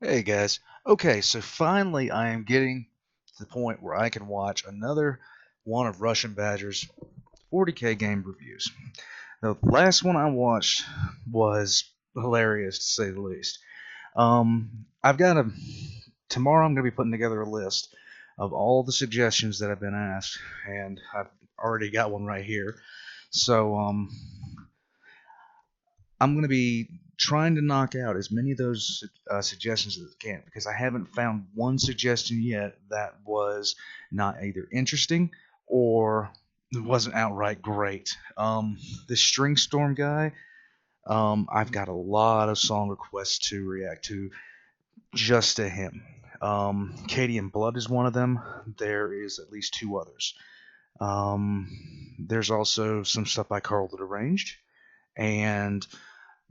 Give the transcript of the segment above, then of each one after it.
Hey guys. Okay, so finally I am getting to the point where I can watch another one of Russian Badger's 40k game reviews. The last one I watched was hilarious to say the least. I've got a tomorrow I'm going to be putting together a list of all the suggestions that have been asked, and I've already got one right here. So I'm going to be trying to knock out as many of those suggestions as I can because I haven't found one suggestion yet that was not either interesting or wasn't outright great. This String Storm guy, I've got a lot of song requests to react to just to him. Katie and Blood is one of them. There is at least two others. There's also some stuff by Carl the Deranged, and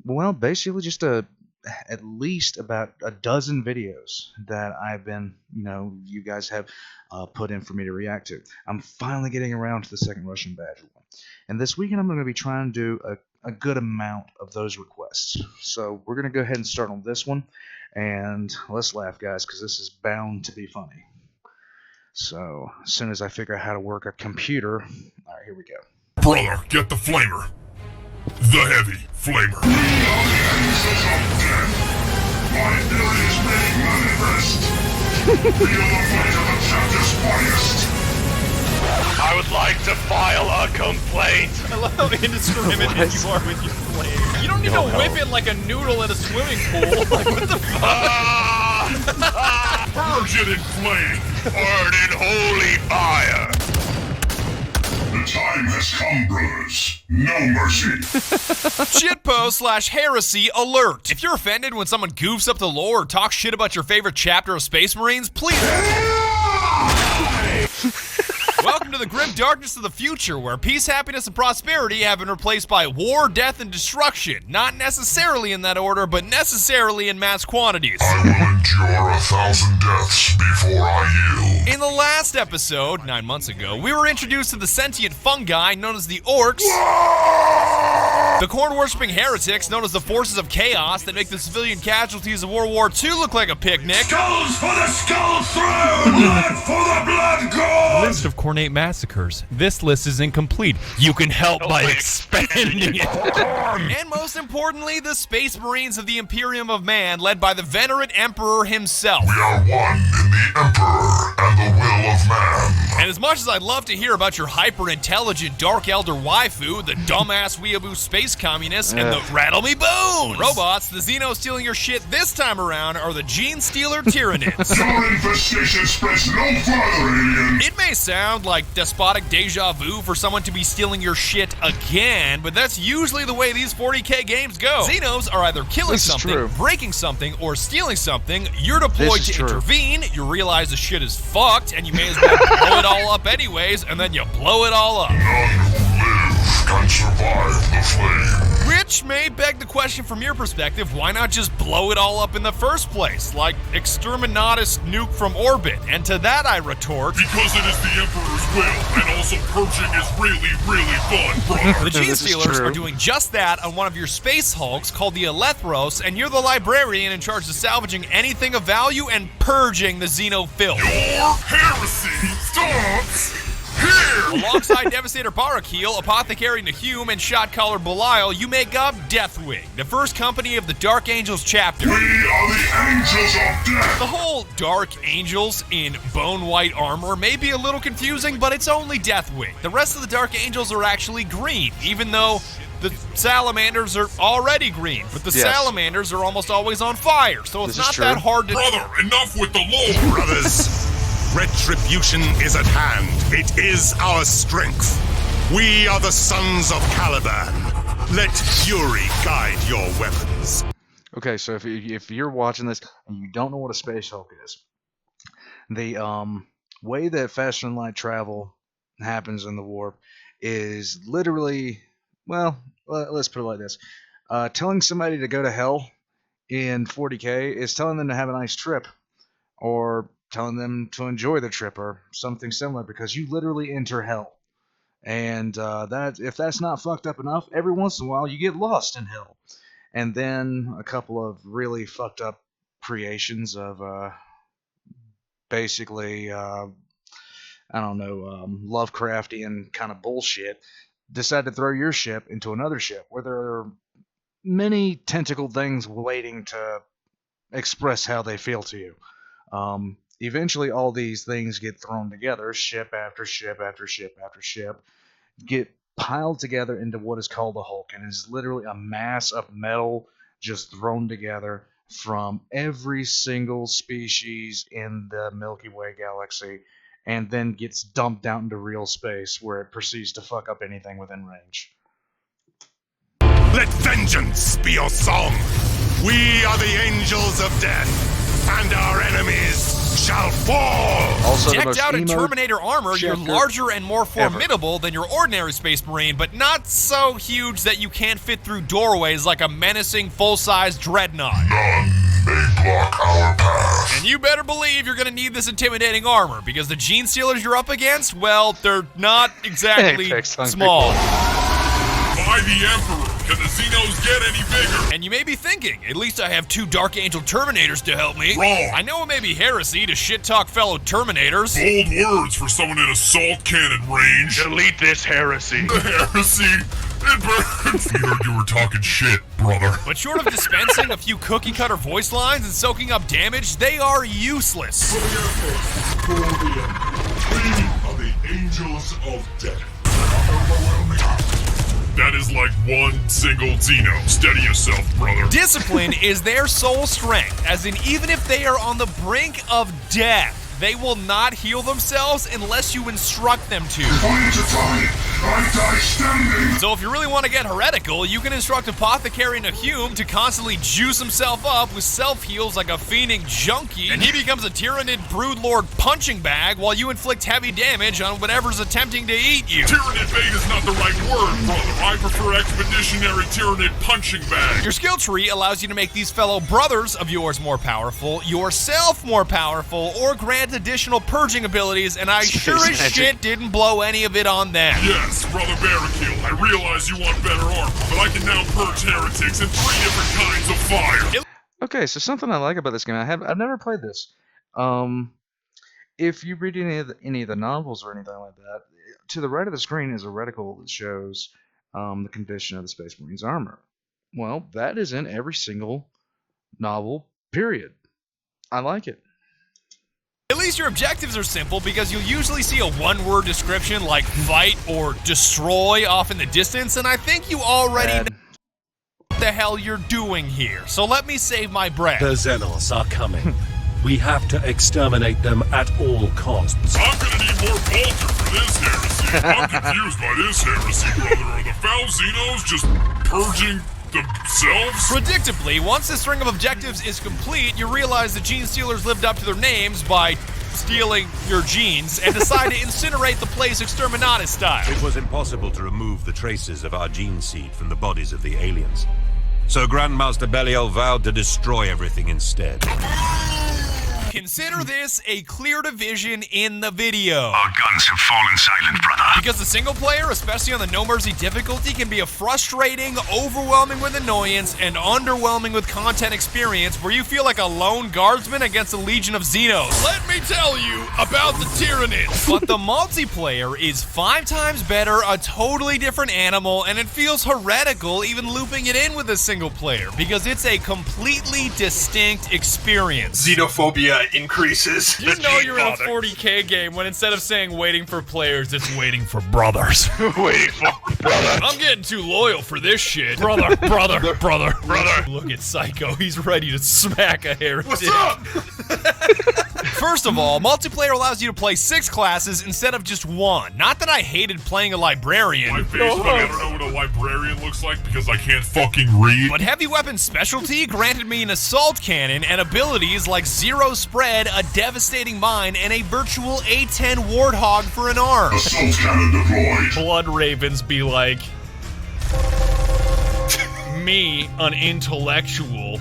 well, basically just at least about a dozen videos that I've been, you guys have put in for me to react to. I'm finally getting around to the second Russian Badger one. And this weekend I'm going to be trying to do a good amount of those requests. So we're going to go ahead and start on this one. And let's laugh, guys, because this is bound to be funny. So as soon as I figure out how to work a computer, all right, here we go. Brother, get the flamer. The heavy flamer. We are the angels of death. My abilities may manifest. Feel the weight of the chapter's finest. I would like to file a complaint. I love how indiscriminate you are with your flame. You don't need to whip it like a noodle in a swimming pool. Like, what the fuck? Purge it in flame. Burn in holy fire. The time has come, brothers. No mercy. Shitpost/Heresy alert. If you're offended when someone goofs up the lore or talks shit about your favorite chapter of Space Marines, please... Welcome to the grim darkness of the future, where peace, happiness, and prosperity have been replaced by war, death, and destruction. Not necessarily in that order, but necessarily in mass quantities. I will endure 1,000 deaths before I yield. In the last episode, 9 months ago, we were introduced to the sentient fungi known as the orcs, the corn-worshipping heretics known as the forces of chaos that make the civilian casualties of World War II look like a picnic, Skulls for the skull throne! Blood for the blood god! list of cornate massacres. This list is incomplete. You can help by expanding it. And most importantly, the Space Marines of the Imperium of Man, led by the venerate Emperor himself. We are one in the Emperor and the will of man. And as much as I'd love to hear about your hyper-intelligent Dark Elder waifu, the dumbass weeaboo space communists, and the rattle me bones robots, the Xenos stealing your shit this time around are the Gene Stealer Tyranids. Your infestation spreads no further, alien. It may sound like despotic deja vu for someone to be stealing your shit again, but that's usually the way these 40k games go. Xenos are either killing something, breaking something, or stealing something. You're deployed to intervene, you realize the shit is fucked, and you may as well blow it all up anyways, and then you blow it all up. None who live can survive the flame. Which may beg the question from your perspective, why not just blow it all up in the first place? Like Exterminatus nuke from orbit. And to that I retort, Because it is the Emperor's will, and also purging is really, really fun, brother. the Gene Stealers are doing just that on one of your space hulks called the Elethros, and you're the librarian in charge of salvaging anything of value and purging the Xeno filth. Your heresy starts here. Alongside Devastator Barakeel, Apothecary Nahum, and Shotcaller Belial, you make up Deathwing, the first company of the Dark Angels chapter. We are the angels of death. The whole Dark Angels in bone white armor may be a little confusing, but it's only Deathwing. The rest of the Dark Angels are actually green, even though the salamanders are already green, but the salamanders are almost always on fire, so it's not that hard to... Brother, enough with the lore. Brothers, retribution is at hand. It is our strength. We are the sons of Caliban. Let fury guide your weapons. Okay, so if you're watching this and you don't know what a space Hulk is, the way that faster than light travel happens in the warp is literally, well, let's put it like this: telling somebody to go to hell in 40k is telling them to have a nice trip, or telling them to enjoy the trip, or something similar, because you literally enter hell. And that if that's not fucked up enough, every once in a while you get lost in hell. And then a couple of really fucked up creations of basically, I don't know, Lovecraftian kind of bullshit, decide to throw your ship into another ship where there are many tentacled things waiting to express how they feel to you. Eventually, all these things get thrown together, ship after ship after ship after ship, get piled together into what is called a Hulk, and is literally a mass of metal just thrown together from every single species in the Milky Way galaxy, and then gets dumped out into real space where it proceeds to fuck up anything within range. Let vengeance be your song. We are the angels of death, and our enemies shall fall. Also, decked out in Terminator armor, you're larger and more formidable than your ordinary Space Marine, but not so huge that you can't fit through doorways like a menacing full-size dreadnought. None may block our path. And you better believe you're gonna need this intimidating armor, because the Gene Stealers you're up against, well, they're not exactly small. By the Emperor, can the Xenos get any bigger? And you may be thinking, at least I have 2 Dark Angel Terminators to help me. Wrong. I know it may be heresy to shit-talk fellow Terminators. Bold words for someone in assault cannon range. Delete this heresy. Heresy. It burns. Figured you were talking shit, brother. But short of dispensing a few cookie-cutter voice lines and soaking up damage, they are useless. We are the angels of death. Overwhelming. That is like one single Xeno. Steady yourself, brother. Discipline is their sole strength, as in even if they are on the brink of death, they will not heal themselves unless you instruct them to. If I need to die, I die standing. So if you really want to get heretical, you can instruct Apothecary Nahum to constantly juice himself up with self-heals like a fiending junkie, and he becomes a Tyranid Broodlord punching bag while you inflict heavy damage on whatever's attempting to eat you. Tyranid bait is not the right word, brother. I prefer expeditionary Tyranid punching bag. Your skill tree allows you to make these fellow brothers of yours more powerful, yourself more powerful, or grant additional purging abilities, and I sure as shit didn't blow any of it on them. Yes, Brother Barrakill, I realize you want better armor, but I can now purge heretics in 3 different kinds of fire. Okay, so something I like about this game, I've never played this. If you read any of the novels or anything like that, to the right of the screen is a reticle that shows the condition of the Space Marine's armor. Well, that is in every single novel, period. I like it. At least your objectives are simple, because you'll usually see a one-word description like fight or destroy off in the distance, and I think you already know what the hell you're doing here. So let me save my breath. The Xenos are coming. We have to exterminate them at all costs. I'm gonna need more Bolter for this heresy. I'm confused by this heresy, brother. Are the foul Xenos just purging themselves? Predictably, once the string of objectives is complete, you realize the Gene Stealers lived up to their names by stealing your genes and decide to incinerate the place exterminatus style. It was impossible to remove the traces of our gene seed from the bodies of the aliens. So Grandmaster Belial vowed to destroy everything instead. Consider this a clear division in the video. Our guns have fallen silent, brother. Because the single player, especially on the No Mercy difficulty, can be a frustrating, overwhelming with annoyance, and underwhelming with content experience where you feel like a lone guardsman against a legion of Xenos. Let me tell you about the Tyranids. But the multiplayer is 5 times better, a totally different animal, and it feels heretical even looping it in with a single player, because it's a completely distinct experience. Xenophobia increases. You know you're in a 40k game when instead of saying waiting for players, it's waiting for brothers. Waiting for brothers. I'm getting too loyal for this shit. Brother. Look at Psycho. He's ready to smack a heretic. What's up? First of all, multiplayer allows you to play 6 classes instead of just 1. Not that I hated playing a librarian. My face, but I don't know what a librarian looks like because I can't fucking read. But heavy weapon specialty granted me an assault cannon and abilities like zero spread, a devastating mine, and a virtual A10 warthog for an arm. Assault cannon deployed. Blood ravens be like, me, an intellectual.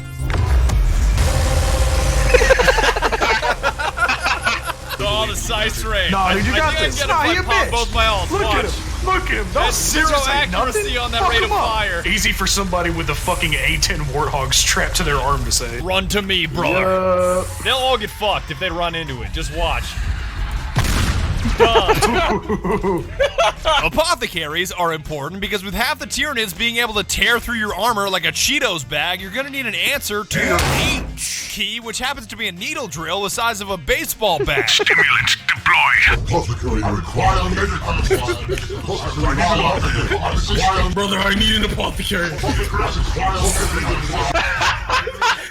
Oh, the size range. No, dude, you got this. I Nah, you pop bitch. both my alts. Look at Watch. him. Fuck him. That's zero accuracy on that rate of fire. Easy for somebody with a fucking A10 Warthog strapped to their arm to say. Run to me, brother. They'll all get fucked if they run into it. Just watch. Done. Apothecaries are important because with half the Tyranids being able to tear through your armor like a Cheetos bag, you're gonna need an answer to your key, which happens to be a needle drill the size of a baseball bat. Stimulant deployed. Apothecary required. Brother, I need an apothecary.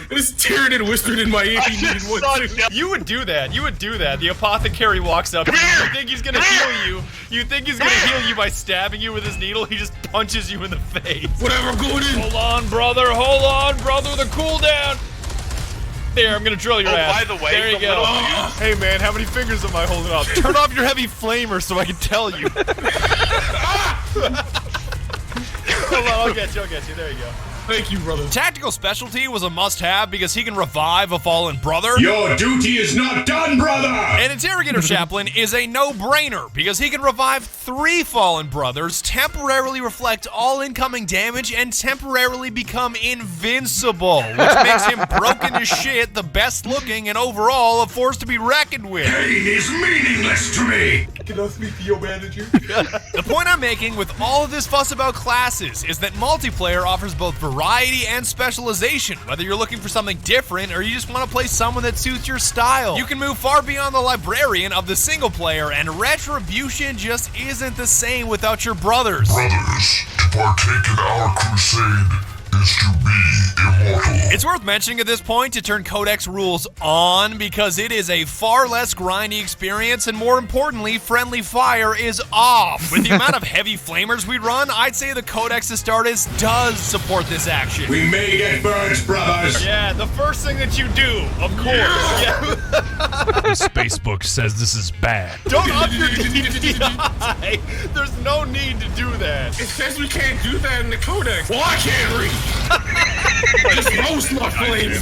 This Tyranid whispered in my ear he needed one too. You would do that. You would do that. The apothecary walks up. You think he's gonna heal you. You think he's gonna heal you by stabbing you with his needle. He just punches you in the face. Whatever, I'm going in. Hold on, brother. Hold on, brother. The cooldown. There, I'm gonna drill your ass. By the way, there you go. Hey man, how many fingers am I holding up? Turn off your heavy flamer so I can tell you. Hold on, I'll get you. There you go. Thank you, brother. Tactical specialty was a must-have because he can revive a fallen brother. Your duty is not done, brother! An Interrogator Chaplain is a no-brainer because he can revive 3 fallen brothers, temporarily reflect all incoming damage, and temporarily become invincible, which makes him broken as shit, the best looking, and overall a force to be reckoned with. Pain is meaningless to me! Can I speak to your manager? The point I'm making with all of this fuss about classes is that multiplayer offers both variety and specialization, whether you're looking for something different or you just want to play someone that suits your style. You can move far beyond the librarian of the single player, and Retribution just isn't the same without your brothers. Brothers, to partake in our crusade is to be immortal. It's worth mentioning at this point to turn Codex rules on because it is a far less grindy experience, and more importantly, friendly fire is off. With the amount of heavy flamers we run, I'd say the Codex Astartes does support this action. We may get birds, brothers! Yeah, the first thing that you do, of course. Yeah. The Spacebook says this is bad. Don't up your DPI. There's no need to do that. It says we can't do that in the Codex. Well, I can't read. Just roast my flames.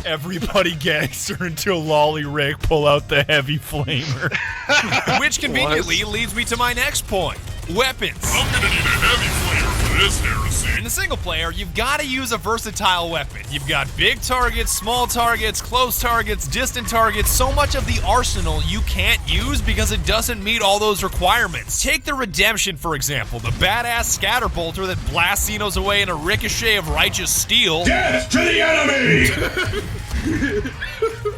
Everybody gangster until Lolly Rick pull out the heavy flamer. Which conveniently leads me to my next point. Weapons. I'm gonna need a heavy flamer for this heresy. In the single player, you've got to use a versatile weapon. You've got big targets, small targets, close targets, distant targets, so much of the arsenal you can't use because it doesn't meet all those requirements. Take the Redemption, for example, the badass scatterbolter that blasts Xenos away in a ricochet of righteous steel. Death to the enemy!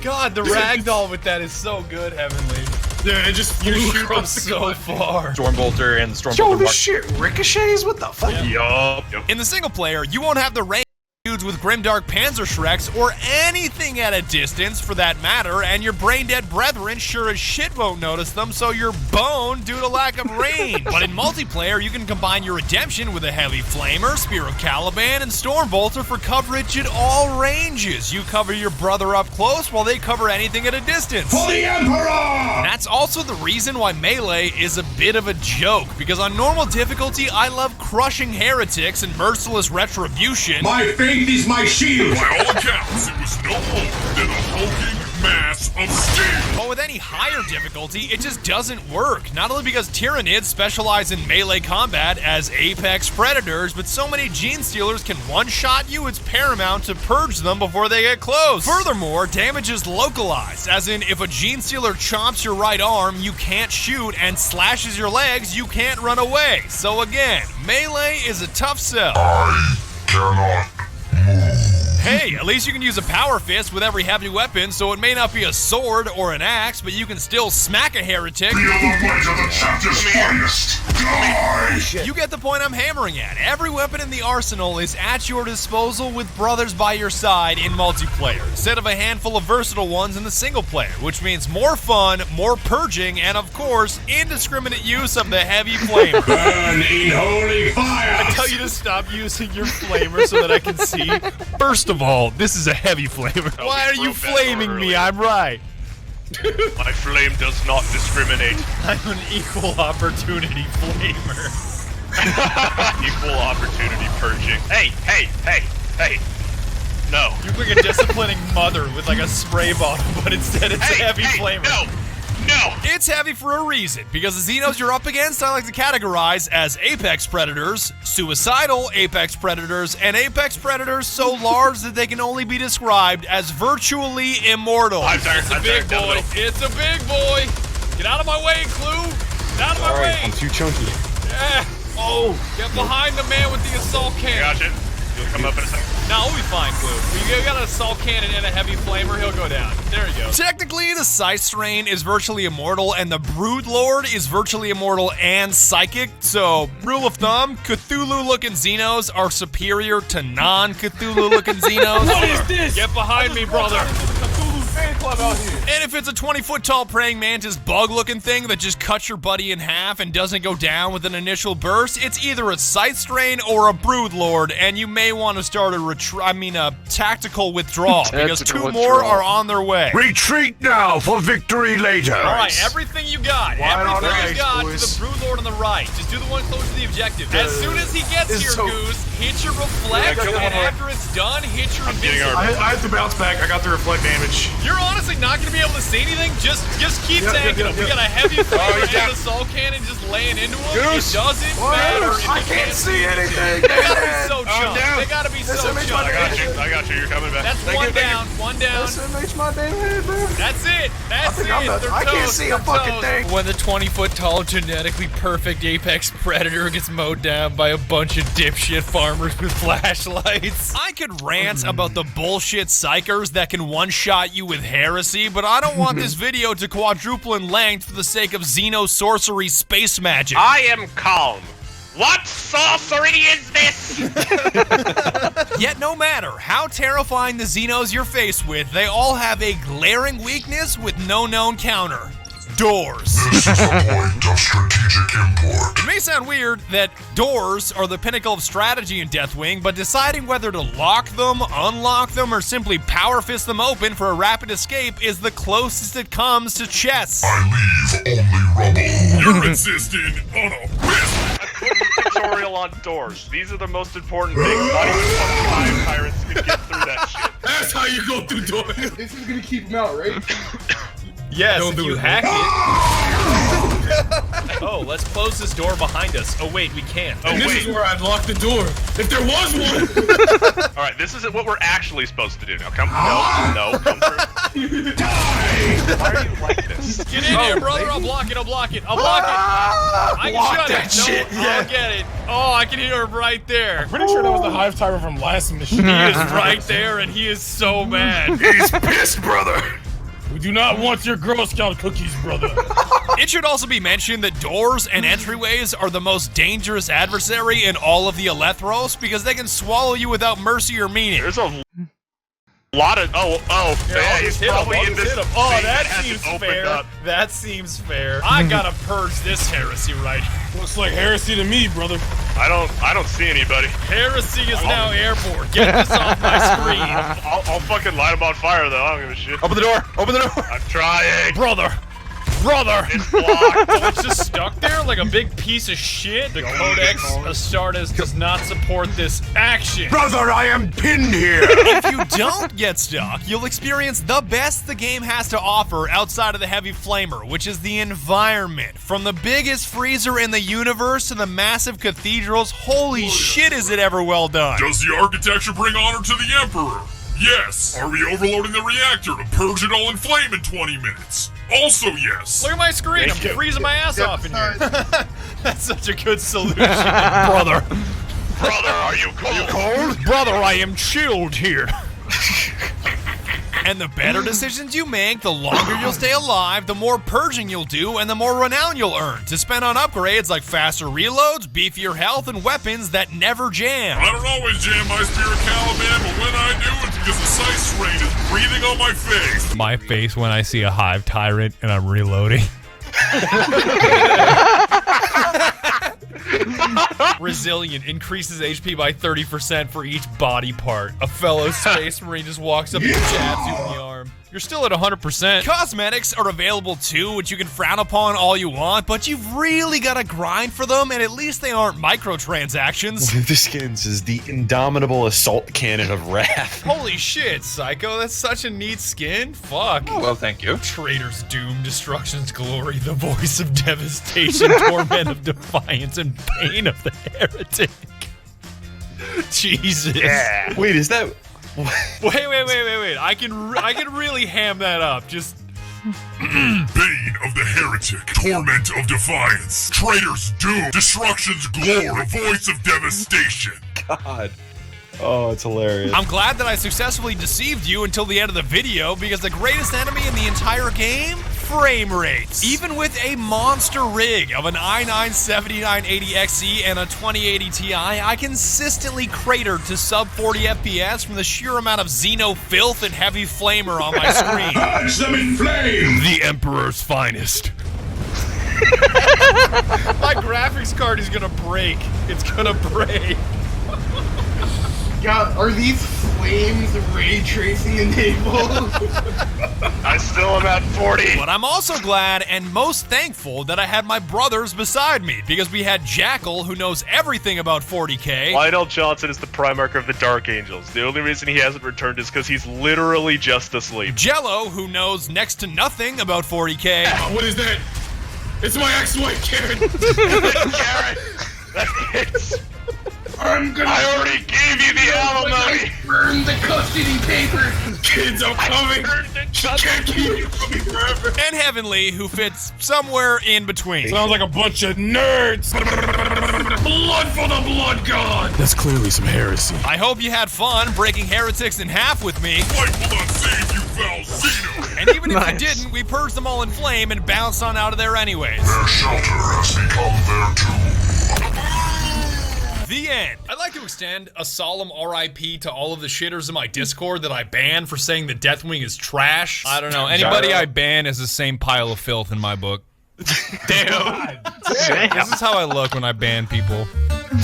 God, the ragdoll with that is so good, Heavenly. Yeah, it just You flew shoot them across the so cliff. far. Stormbolter and Stormbolter. Yo, this shit ricochets? What the fuck? Yup. In the single player, you won't have the range dudes with grimdark Panzer Shreks or anything at a distance for that matter, and your brain-dead brethren sure as shit won't notice them, so you're boned due to lack of range. But in multiplayer, you can combine your Redemption with a heavy flamer, Spear of Caliban, and Stormbolter for coverage at all ranges. You cover your brother up close while they cover anything at a distance. For the Emperor! And that's also the reason why Melee is a bit of a joke, because on normal difficulty, I love crushing heretics and merciless retribution. My faith is my shield! By all accounts, it was no more than a hulking mass of steel. But with any higher difficulty, it just doesn't work. Not only because Tyranids specialize in melee combat as apex predators, but so many Gene Stealers can one-shot you, it's paramount to purge them before they get close. Furthermore, damage is localized, as in if a Gene Stealer chomps your right arm, you can't shoot, and slashes your legs, you can't run away. So again, melee is a tough sell. I cannot move. Hey, at least you can use a power fist with every heavy weapon, so it may not be a sword or an axe, but you can still smack a heretic. Feel the weight of the champion's finest. Die! You get the point I'm hammering at. Every weapon in the arsenal is at your disposal with brothers by your side in multiplayer, instead of a handful of versatile ones in the single player, which means more fun, more purging, and of course, indiscriminate use of the heavy flamer. Burn in holy fire! I tell you to stop using your flamer so that I can see. First of all, this is a heavy flamer. Why are you flaming me? I'm right. My flame does not discriminate. I'm an equal opportunity flamer. Equal opportunity purging. Hey. No. You look like a disciplining mother with like a spray bottle, but instead it's a heavy flamer. No! It's heavy for a reason, because the Xenos you're up against I like to categorize as apex predators, suicidal apex predators, and apex predators so large that they can only be described as virtually immortal. It's a big boy. It's a big boy. Get out of my way, Clue. Get out of my way. I'm too chunky. Yeah. Oh, get behind the man with the assault cannon. Gotcha. You'll come up in a second. No, we'll be fine, Clue. You got an assault cannon and a heavy flamer, he'll go down. There you go. Technically, the Scythe Strain is virtually immortal, and the Brood Lord is virtually immortal and psychic. So, rule of thumb, Cthulhu-looking Xenos are superior to non-Cthulhu-looking Xenos. What is this? Get behind me, brother. Cthulhu fan club out here. And if it's a 20-foot-tall praying mantis bug-looking thing that just cuts your buddy in half and doesn't go down with an initial burst, it's either a Scythe Strain or a Brood Lord, and you may want to start a tactical withdrawal, because two more are on their way. Retreat now for victory later. All right, everything you got. Everything you got to the Brood Lord on the right. Just do the one close to the objective. As soon as he gets here, Goose, hit your reflect, and after it's done, hit your invisible. I have to bounce back. I got the reflect damage. You're honestly not going to be able to see anything. Just keep tanking him. We got a heavy flamer and assault cannon just laying into him. Goose. It doesn't matter. If I you can't see anything. They gotta be so chunked. no. They gotta be so chunked. I got you. You're coming back. That's one down. One down. SMH my damn head, bro. That's it. That's it. I can't see a fucking thing. When the 20-foot-tall, genetically perfect apex predator gets mowed down by a bunch of dipshit farmers with flashlights. I could rant about the bullshit psychers that can one-shot you with Heresy, but I don't want this video to quadruple in length for the sake of Xeno sorcery space magic. I am calm. What sorcery is this? Yet no matter how terrifying the Xenos you're faced with, they all have a glaring weakness with no known counter. Doors. This is a point of strategic import. It may sound weird that doors are the pinnacle of strategy in Deathwing, but deciding whether to lock them, unlock them, or simply power fist them open for a rapid escape is the closest it comes to chess. I leave only rubble. You're insisting on a whisk. Tutorial on doors. These are the most important things. Not even fucking Hive Tyrants can get through that shit. That's how you go through doors. This is gonna keep him out, right? Yes, Don't if do you it. hack it. Oh, let's close this door behind us. Oh wait, we can't. Oh, And this wait. is where I'd lock the door. If there was one! Alright, this isn't what we're actually supposed to do. Now come. No, come through. Why are you like this? Get in here, brother. I'll block it. I'll block it. I'll block it. I can shut that it. shit, No, I'll get it. Oh, I can hear him right there. Pretty sure that was the Hive Tyrant from last mission. He is right there, and he is so mad. He's pissed, brother. We do not want your Girl Scout cookies, brother. It should also be mentioned that doors and entryways are the most dangerous adversary in all of the Elethros because they can swallow you without mercy or meaning. There's a lot of. Yeah, he's probably in this. Oh, thing that hasn't seems opened fair. up. That seems fair. I gotta purge this heresy right. Looks like heresy to me, brother. I don't see anybody. Heresy is now airborne. Get this off my screen. I'll fucking light him on fire though. I don't give a shit. Open the door! Open the door! I'm trying. Brother! It's blocked. Oh, it's just stuck there like a big piece of shit. The Codex Astartes does not support this action. Brother, I am pinned here. If you don't get stuck, you'll experience the best the game has to offer outside of the heavy flamer, which is the environment. From the biggest freezer in the universe to the massive cathedrals, holy shit is it ever well done. Does the architecture bring honor to the Emperor? Yes. Are we overloading the reactor to purge it all in flame in 20 minutes? Also yes. Look at my screen, I'm freezing my ass off in here. That's such a good solution. Brother. Brother, are you cold? Brother, I am chilled here. And the better decisions you make, the longer you'll stay alive, the more purging you'll do, and the more renown you'll earn to spend on upgrades like faster reloads, beefier health, and weapons that never jam. I don't always jam my Spirit Caliban, but when I do, it's because the Scythe Strain is breathing on my face. My face when I see a Hive Tyrant and I'm reloading. Resilient increases HP by 30% for each body part. A fellow space marine just walks up and jabs you in the arm. You're still at 100%. Cosmetics are available too, which you can frown upon all you want, but you've really got to grind for them, and at least they aren't microtransactions. One of the skins is the Indomitable Assault Cannon of Wrath. Holy shit, Psycho, that's such a neat skin. Fuck. Oh, well, thank you. Traitor's Doom, Destruction's Glory, the voice of devastation, torment of defiance, and pain of the heretic. Jesus. Yeah. Wait, is that... Wait. I can really ham that up. Just... Bane of the heretic, torment of defiance, traitor's doom, destruction's glory, voice of devastation. God. Oh, it's hilarious. I'm glad that I successfully deceived you until the end of the video, because the greatest enemy in the entire game? Frame rates. Even with a monster rig of an i9-7980XE and a 2080 Ti, I consistently crater to sub 40 FPS from the sheer amount of Xeno filth and heavy flamer on my screen. Catch them in flame! The Emperor's finest. My graphics card is gonna break. It's gonna break. God, are these flames ray tracing enabled? I still am at 40. But I'm also glad and most thankful that I had my brothers beside me, because we had Jackal, who knows everything about 40K. Lionel Johnson is the Primarch of the Dark Angels. The only reason he hasn't returned is because he's literally just asleep. Jello, who knows next to nothing about 40K. What is that? It's my ex-wife, Karen. Karen, that's I already gave you the alimony. Burn the custody paper. Kids, I'm coming. Can't keep you from me forever. And Heavenly, who fits somewhere in between. Sounds like a bunch of nerds. Blood for the blood god. That's clearly some heresy. I hope you had fun breaking heretics in half with me. Light will not save you, foul Xeno. And even if you didn't, we purged them all in flame and bounced on out of there anyways. Their shelter has become their tomb. The end. I'd like to extend a solemn RIP to all of the shitters in my Discord that I banned for saying that Deathwing is trash. I don't know. Anybody I ban is the same pile of filth in my book. Damn. This is how I look when I ban people.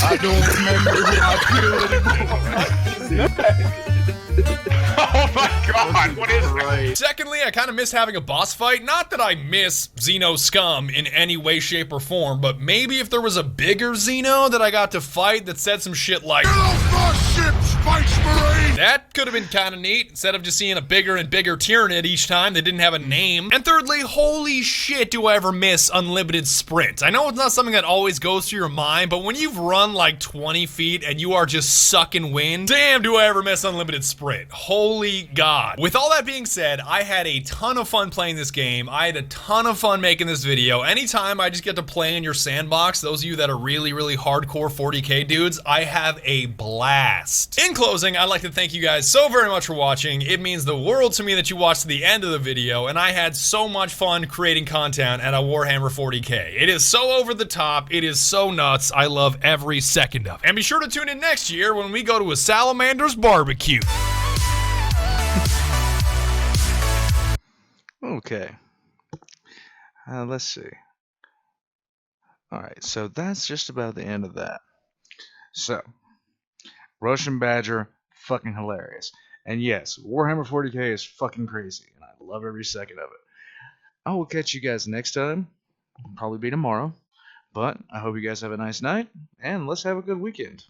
I don't remember how I feel anymore. Oh my god, what is right? Secondly, I kind of miss having a boss fight. Not that I miss Xeno scum in any way, shape, or form, but maybe if there was a bigger Xeno that I got to fight that said some shit like, Get off the ship, Spice Marine! that could have been kind of neat, instead of just seeing a bigger and bigger Tyranid each time that didn't have a name. And thirdly, holy shit, do I ever miss unlimited sprint. I know it's not something that always goes through your mind, but when you've run like 20 feet and you are just sucking wind, damn, do I ever miss unlimited sprint. Holy God. With all that being said, I had a ton of fun playing this game. I had a ton of fun making this video. Anytime I just get to play in your sandbox, those of you that are really, really hardcore 40K dudes, I have a blast. In closing, I'd like to thank you guys so very much for watching. It means the world to me that you watched to the end of the video, and I had so much fun creating content at a Warhammer 40K. It is so over the top. It is so nuts. I love every second of it. And be sure to tune in next year when we go to a Salamander's barbecue. Okay. Let's see. Alright, so that's just about the end of that. So, Russian Badger, fucking hilarious. And yes, Warhammer 40K is fucking crazy, and I love every second of it. I will catch you guys next time. Probably be tomorrow. But I hope you guys have a nice night, and let's have a good weekend.